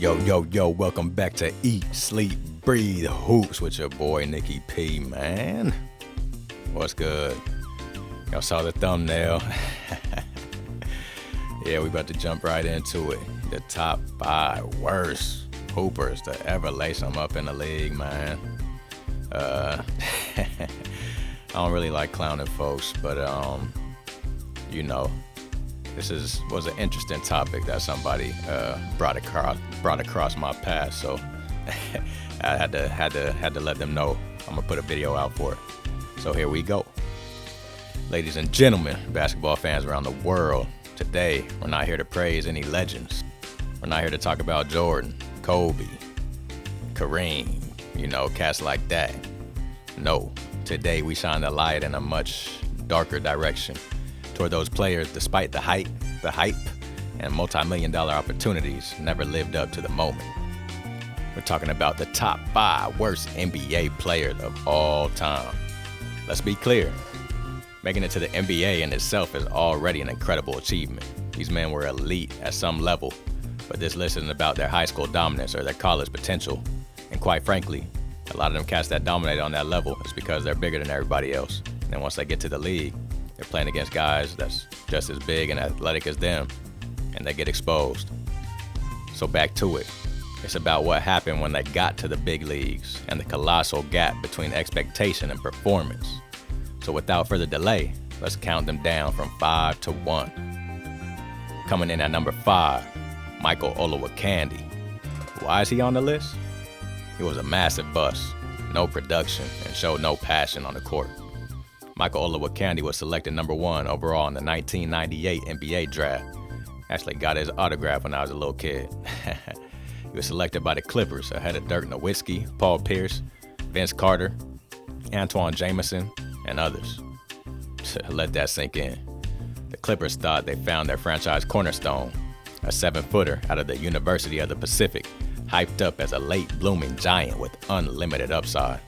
Yo, welcome back to Eat, Sleep, Breathe Hoops with your boy Nikki P, man. What's good? Y'all saw the thumbnail. Yeah, we about to jump right into it. The top 5 worst hoopers to ever lace them up in the league, man. I don't really like clowning folks, but this was an interesting topic that somebody brought across my path, so I had to let them know I'm gonna put a video out for it. So here we go. Ladies and gentlemen, basketball fans around the world, today we're not here to praise any legends. We're not here to talk about Jordan, Kobe, Kareem, cats like that. No, today we shine the light in a much darker direction toward those players despite the hype, and multi-million-dollar opportunities never lived up to the moment. We're talking about the top 5 worst NBA players of all time. Let's be clear. Making it to the NBA in itself is already an incredible achievement. These men were elite at some level, but this list isn't about their high school dominance or their college potential. And quite frankly, a lot of them cats that dominate on that level is because they're bigger than everybody else. And once they get to the league, they're playing against guys that's just as big and athletic as them, and they get exposed. So back to it. It's about what happened when they got to the big leagues and the colossal gap between expectation and performance. So without further delay, let's count them down from 5 to 1. Coming in at number 5, Michael Olowokandi. Why is he on the list? He was a massive bust, no production, and showed no passion on the court. Michael Olowokandi was selected number 1 overall in the 1998 NBA draft. Actually got his autograph when I was a little kid. He was selected by the Clippers ahead of Dirk Nowitzki, Paul Pierce, Vince Carter, Antoine Jameson, and others. Let that sink in. The Clippers thought they found their franchise cornerstone, a 7-footer out of the University of the Pacific, hyped up as a late-blooming giant with unlimited upside.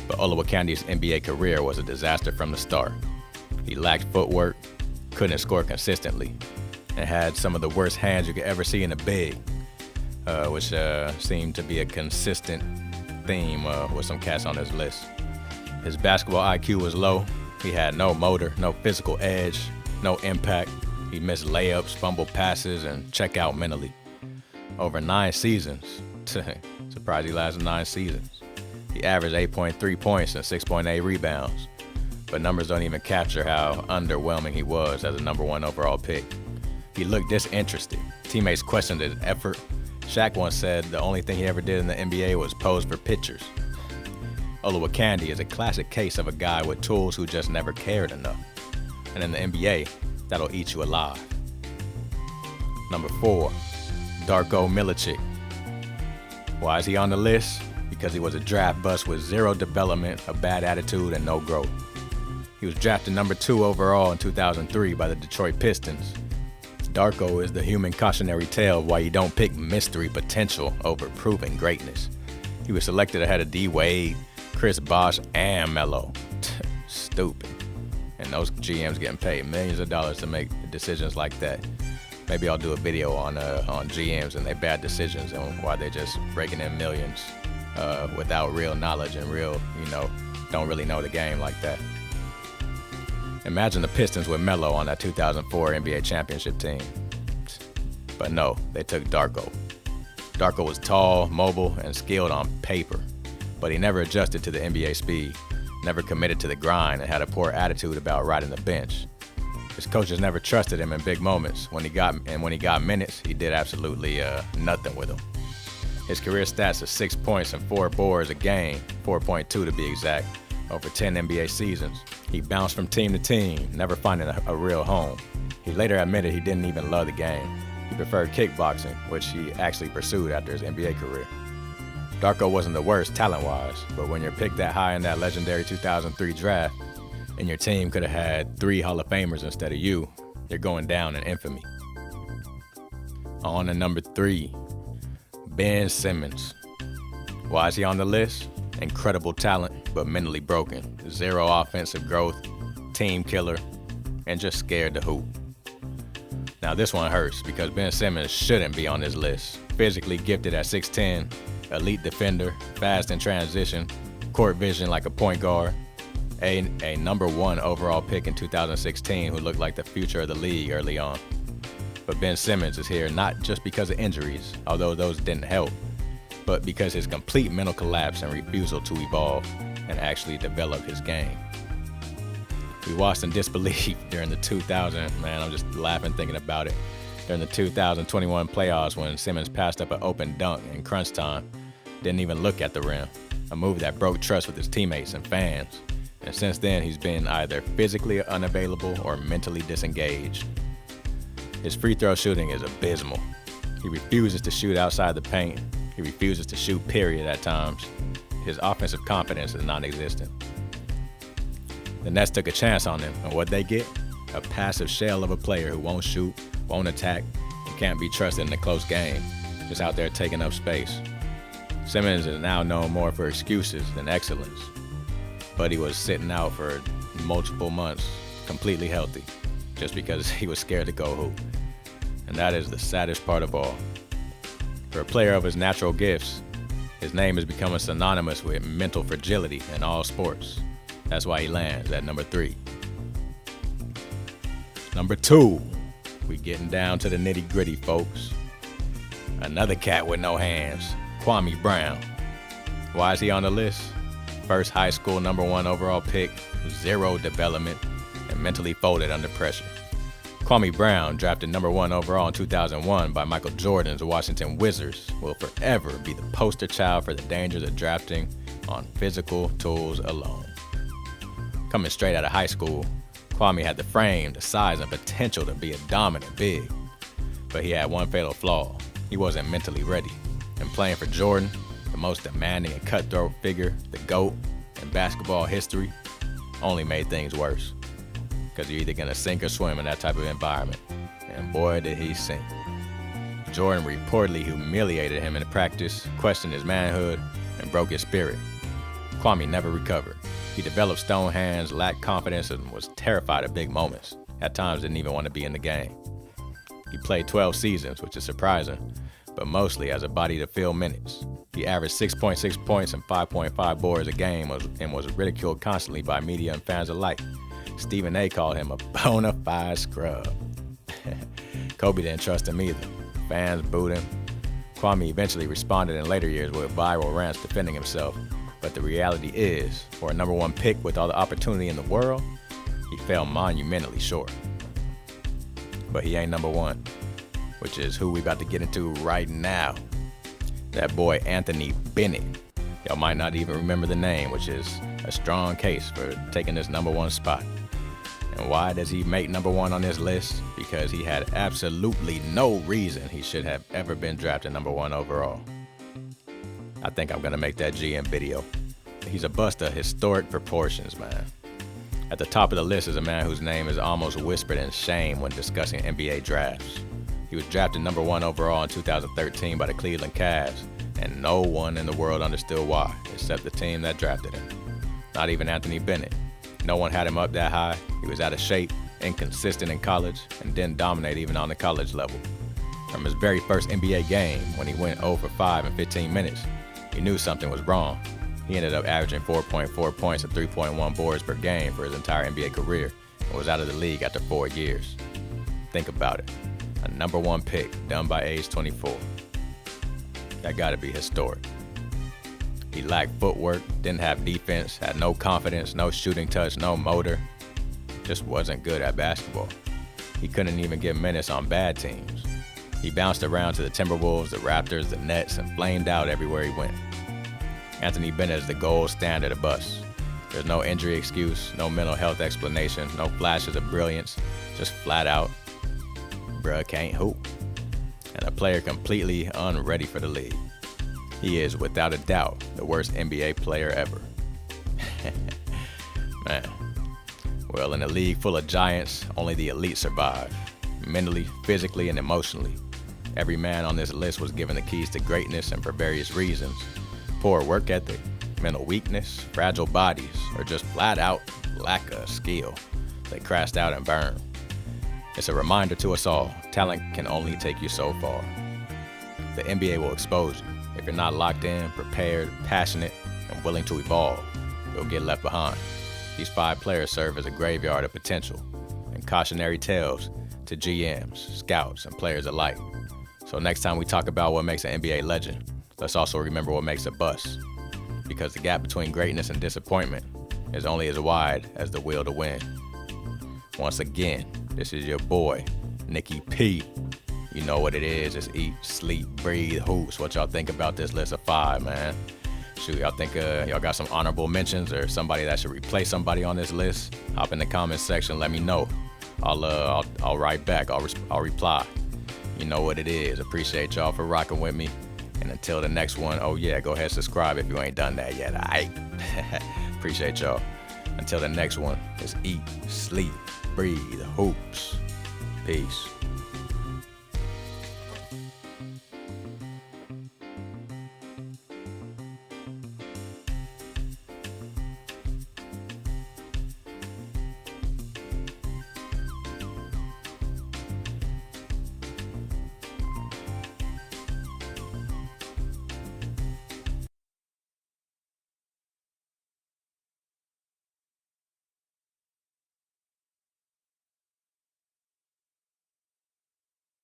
But Olowokandi's NBA career was a disaster from the start. He lacked footwork, couldn't score consistently, and had some of the worst hands you could ever see in a big, which seemed to be a consistent theme with some cats on his list. His basketball IQ was low. He had no motor, no physical edge, no impact. He missed layups, fumbled passes, and checked out mentally. Over 9 seasons, surprised he lasted 9 seasons. He averaged 8.3 points and 6.8 rebounds, but numbers don't even capture how underwhelming he was as a number 1 overall pick. He looked disinterested. Teammates questioned his effort. Shaq once said the only thing he ever did in the NBA was pose for pictures. Olowokandi is a classic case of a guy with tools who just never cared enough. And in the NBA, that'll eat you alive. Number 4, Darko Milicic. Why is he on the list? Because he was a draft bust with zero development, a bad attitude, and no growth. He was drafted number 2 overall in 2003 by the Detroit Pistons. Darko is the human cautionary tale of why you don't pick mystery potential over proven greatness. He was selected ahead of D. Wade, Chris Bosh, and Melo. Stupid. And those GMs getting paid millions of dollars to make decisions like that. Maybe I'll do a video on GMs and their bad decisions and why they're just breaking in millions without real knowledge and don't really know the game like that. Imagine the Pistons with Melo on that 2004 NBA championship team. But no, they took Darko. Darko was tall, mobile, and skilled on paper, but he never adjusted to the NBA speed, never committed to the grind, and had a poor attitude about riding the bench. His coaches never trusted him in big moments. When he got minutes, he did absolutely nothing with them. His career stats are 6 points and 4 boards a game, 4.2 to be exact, over 10 NBA seasons. He bounced from team to team, never finding a real home. He later admitted he didn't even love the game. He preferred kickboxing, which he actually pursued after his NBA career. Darko wasn't the worst talent-wise, but when you're picked that high in that legendary 2003 draft, and your team could have had 3 Hall of Famers instead of you're going down in infamy. On to number 3, Ben Simmons. Why is he on the list? Incredible talent, but mentally broken. Zero offensive growth, team killer, and just scared to hoop. Now this one hurts because Ben Simmons shouldn't be on this list. physically gifted at 6'10", elite defender, fast in transition, court vision like a point guard, a number 1 overall pick in 2016 who looked like the future of the league early on. But Ben Simmons is here not just because of injuries, although those didn't help, but because his complete mental collapse and refusal to evolve and actually develop his game. We watched in disbelief during the 2000, man, I'm just laughing thinking about it, during the 2021 playoffs when Simmons passed up an open dunk in crunch time, didn't even look at the rim, a move that broke trust with his teammates and fans. And since then, he's been either physically unavailable or mentally disengaged. His free throw shooting is abysmal. He refuses to shoot outside the paint. He refuses to shoot, period, at times. His offensive confidence is non-existent. The Nets took a chance on him, and what they get? A passive shell of a player who won't shoot, won't attack, and can't be trusted in a close game, just out there taking up space. Simmons is now known more for excuses than excellence, but he was sitting out for multiple months, completely healthy, just because he was scared to go hoop. And that is the saddest part of all. For a player of his natural gifts, his name is becoming synonymous with mental fragility in all sports. That's why he lands at number 3. Number 2, we getting down to the nitty-gritty, folks. Another cat with no hands, Kwame Brown. Why is he on the list? First high school number 1 overall pick, 0 development, and mentally folded under pressure. Kwame Brown, drafted number 1 overall in 2001 by Michael Jordan's Washington Wizards, will forever be the poster child for the dangers of drafting on physical tools alone. Coming straight out of high school, Kwame had the frame, the size, and potential to be a dominant big. But he had one fatal flaw. He wasn't mentally ready. And playing for Jordan, the most demanding and cutthroat figure, the GOAT, in basketball history, only made things worse. Because you're either going to sink or swim in that type of environment. And boy, did he sink. Jordan reportedly humiliated him in practice, questioned his manhood, and broke his spirit. Kwame never recovered. He developed stone hands, lacked confidence, and was terrified of big moments. At times, didn't even want to be in the game. He played 12 seasons, which is surprising, but mostly as a body to fill minutes. He averaged 6.6 points and 5.5 boards a game and was ridiculed constantly by media and fans alike. Stephen A. called him a bona fide scrub. Kobe didn't trust him either. Fans booed him. Kwame eventually responded in later years with viral rants defending himself. But the reality is, for a number 1 pick with all the opportunity in the world, he fell monumentally short. But he ain't number 1, which is who we about to get into right now. That boy Anthony Bennett. Y'all might not even remember the name, which is a strong case for taking this number 1 spot. And why does he make number 1 on this list? Because he had absolutely no reason he should have ever been drafted number 1 overall. I think I'm gonna make that GM video. He's a bust of historic proportions, man. At the top of the list is a man whose name is almost whispered in shame when discussing NBA drafts. He was drafted number 1 overall in 2013 by the Cleveland Cavs, and no one in the world understood why, except the team that drafted him. Not even Anthony Bennett. No one had him up that high. He was out of shape, inconsistent in college, and didn't dominate even on the college level. From his very first NBA game, when he went 0 for 5 in 15 minutes, he knew something was wrong. He ended up averaging 4.4 points and 3.1 boards per game for his entire NBA career and was out of the league after 4 years. Think about it. A number 1 pick done by age 24. That gotta be historic. He lacked footwork, didn't have defense, had no confidence, no shooting touch, no motor. Just wasn't good at basketball. He couldn't even get minutes on bad teams. He bounced around to the Timberwolves, the Raptors, the Nets, and flamed out everywhere he went. Anthony Bennett is the gold standard of bust. There's no injury excuse, no mental health explanation, no flashes of brilliance, just flat out, bruh can't hoop. And a player completely unready for the league. He is, without a doubt, the worst NBA player ever. Man. Well, in a league full of giants, only the elite survive. Mentally, physically, and emotionally. Every man on this list was given the keys to greatness and for various reasons. Poor work ethic, mental weakness, fragile bodies, or just flat out lack of skill. They crashed out and burned. It's a reminder to us all, talent can only take you so far. the NBA will expose you. If you're not locked in, prepared, passionate, and willing to evolve, you'll get left behind. These 5 players serve as a graveyard of potential and cautionary tales to GMs, scouts, and players alike. So next time we talk about what makes an NBA legend, let's also remember what makes a bust. Because the gap between greatness and disappointment is only as wide as the will to win. Once again, this is your boy, Nikki P. You know what it is. It's eat, sleep, breathe, hoops. What y'all think about this list of 5, man? Shoot, y'all think y'all got some honorable mentions or somebody that should replace somebody on this list? Hop in the comments section, let me know. I'll write back. I'll reply. You know what it is. Appreciate y'all for rocking with me. And until the next one, oh yeah, go ahead and subscribe if you ain't done that yet. Alright. Appreciate y'all. Until the next one, it's eat, sleep, breathe, hoops. Peace.